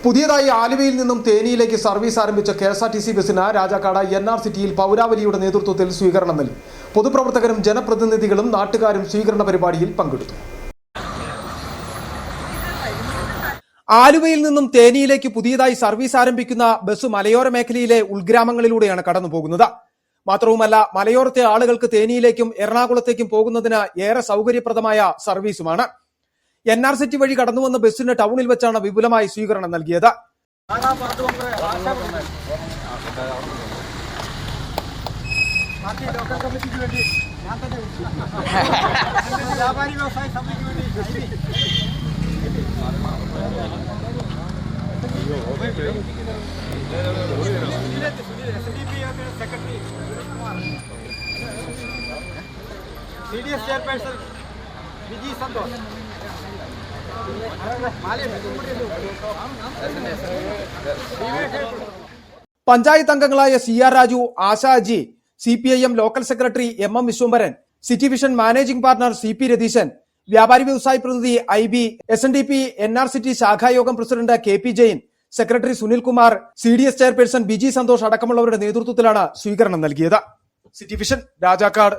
പുതിയതായി ആലുവയിൽ നിന്നും തേനിയിലേക്ക് സർവീസ് ആരംഭിച്ച KSRTC ബസിന് രാജാക്കാട് NR സിറ്റിയിൽ പൗരാവലിയുടെ നേതൃത്വത്തിൽ സ്വീകരണം നൽകി. പൊതുപ്രവർത്തകരും ജനപ്രതിനിധികളും നാട്ടുകാരും സ്വീകരണ പരിപാടിയിൽ പങ്കെടുത്തു. ആലുവയിൽ നിന്നും തേനിയിലേക്ക് പുതിയതായി സർവീസ് ആരംഭിക്കുന്ന ബസ് മലയോര മേഖലയിലെ ഉൾഗ്രാമങ്ങളിലൂടെയാണ് കടന്നുപോകുന്നത്. മാത്രവുമല്ല, മലയോരത്തെ ആളുകൾക്ക് തേനിയിലേക്കും എറണാകുളത്തേക്കും പോകുന്നതിന് ഏറെ സൗകര്യപ്രദമായ സർവീസുമാണ്. NR സിറ്റി വഴി കടന്നുവന്ന ബസ്സിന് ടൗണിൽ വെച്ചാണ് വിപുലമായി സ്വീകരണം നൽകിയത്. CDS chairperson Vijay Santosh. Panchayat അംഗങ്ങളായ CR Raju, Ashaji, CPIM local secretary MM Vishwambharan, city vision managing partner CP Ratheeshan, വ്യാപാരി വ്യവസായ പ്രതിനിധി IB, SNDP NR സിറ്റി ശാഖായോഗം president KP Jain, secretary Sunil Kumar, CDS chairperson Biji Santhosh അടക്കമുള്ളവരുടെ നേതൃത്വത്തിലാണ് സ്വീകരണം നൽകിയത്. City vision, Rajakkad.